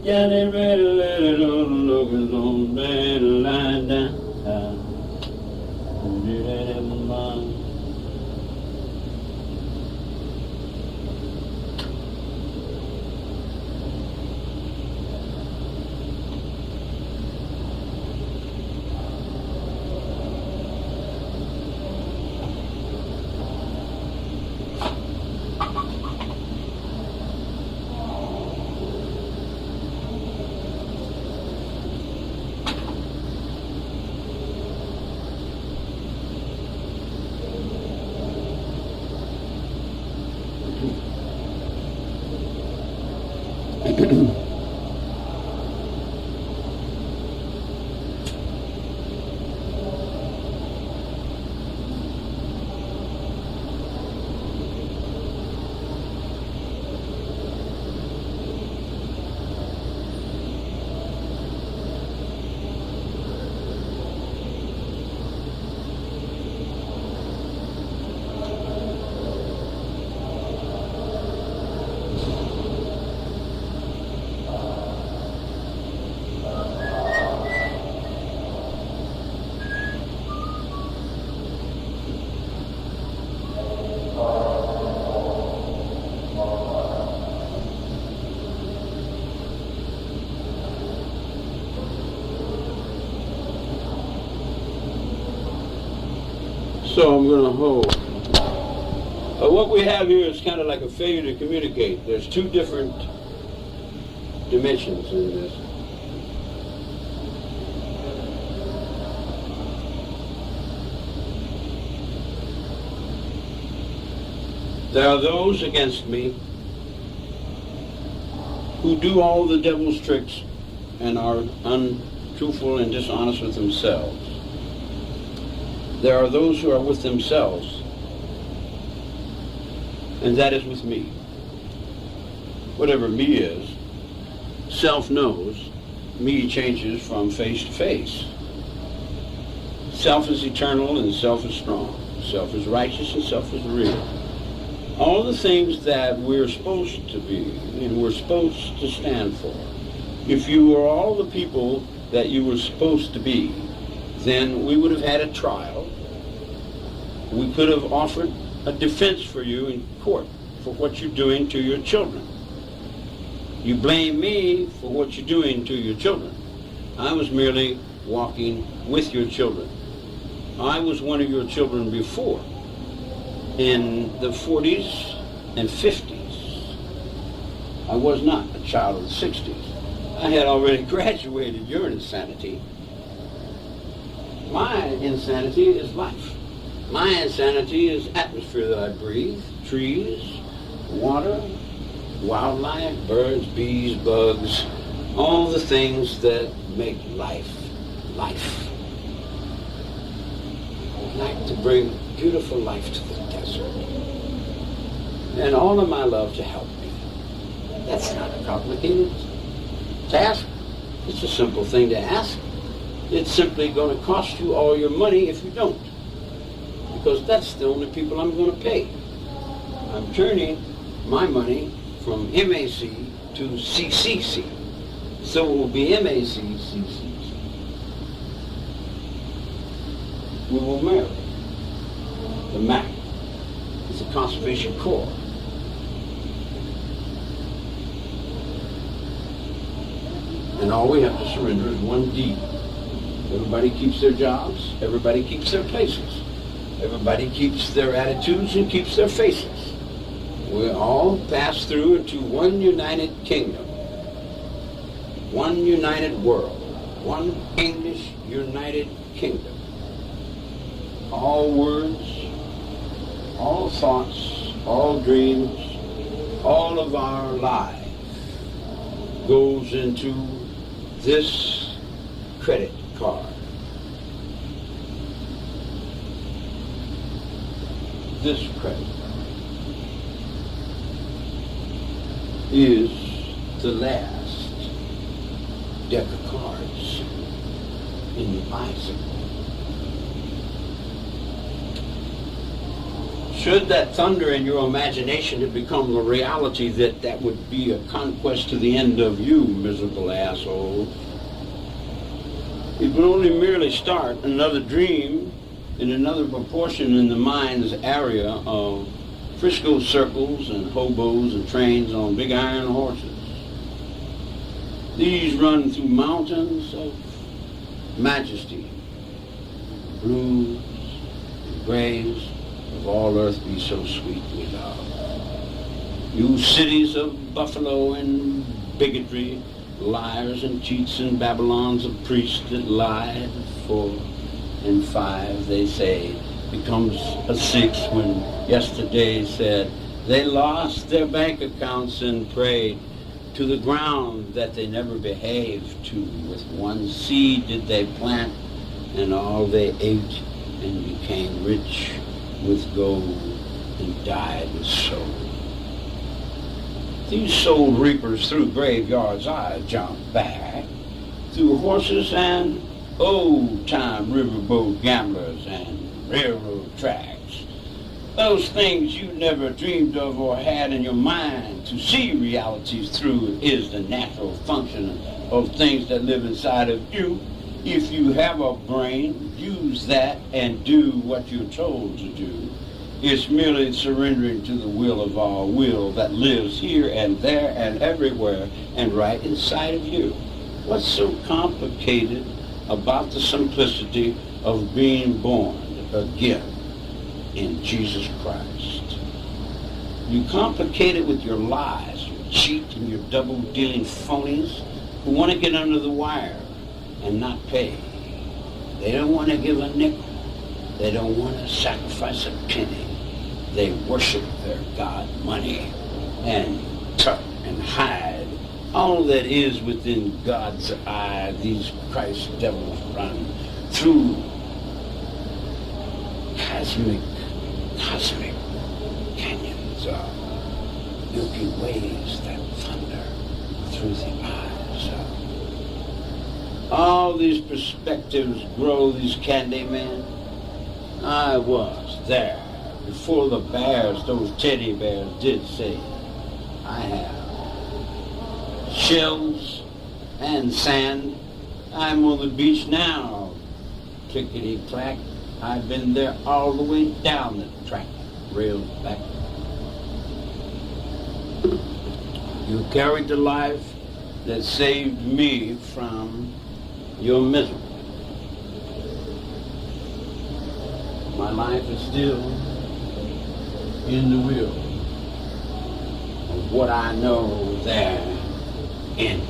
Yeah, they ready to let it all look as on bed lie down. Do that in my mind. So I'm going to hold. What we have here is kind of like a failure to communicate. There's two different dimensions in this. There are those against me who do all the devil's tricks and are untruthful and dishonest with themselves. There are those who are with themselves, and that is with me. Whatever me is, self knows, me changes from face to face. Self is eternal and self is strong. Self is righteous and self is real. All the things that we're supposed to be and we're supposed to stand for. If you were all the people that you were supposed to be, then we would have had a trial. We could have offered a defense for you in court for what you're doing to your children. You blame me for what you're doing to your children. I was merely walking with your children. I was one of your children before. In the 40s and 50s. I was not a child of the 60s. I had already graduated your insanity. My insanity is life. My insanity is atmosphere that I breathe, trees, water, wildlife, birds, bees, bugs, all the things that make life, life. I'd like to bring beautiful life to the desert. And all of my love to help me. That's not a complicated task. It's a simple thing to ask. It's simply going to cost you all your money if you don't. Because that's the only people I'm going to pay. I'm turning my money from MAC to CCC. So it will be MACCC. We will marry. The MAC is the Conservation Corps. And all we have to surrender is one deed. Everybody keeps their jobs. Everybody keeps their places. Everybody keeps their attitudes and keeps their faces. We all pass through into one united kingdom. One united world. One English united kingdom. All words, all thoughts, all dreams, all of our lives goes into this credit card. This credit card is the last deck of cards in the bicycle. Should that thunder in your imagination have become the reality, that would be a conquest to the end of you, miserable asshole. It would only merely start another dream in another proportion in the mind's area of Frisco circles and hobos and trains on big iron horses. These run through mountains of majesty, blues, and graves of all earth be so sweet we love. You cities of buffalo and bigotry, liars and cheats and Babylons of priests that lied, 4 and 5, they say, becomes a 6 when yesterday said they lost their bank accounts and prayed to the ground that they never behaved to. With one seed did they plant, and all they ate, and became rich with gold, and died with soul. These soul reapers through graveyards I jump back, through horses and old-time riverboat gamblers and railroad tracks. Those things you never dreamed of or had in your mind to see realities through is the natural function of things that live inside of you. If you have a brain, use that and do what you're told to do. It's merely surrendering to the will of our will that lives here and there and everywhere and right inside of you. What's so complicated about the simplicity of being born again in Jesus Christ? You complicate it with your lies, your cheat and your double-dealing phonies who want to get under the wire and not pay. They don't want to give a nickel. They don't want to sacrifice a penny. They worship their God money and tuck and hide all that is within God's eye. These Christ devils run through cosmic canyons of milky ways that thunder through the eyes of all these perspectives grow these candy men. I was there before the bears, those teddy bears, did say I have shells and sand. I'm on the beach now, clickety-clack. I've been there all the way down the track, rails back. You carried the life that saved me from your misery. My life is still in the will of what I know there in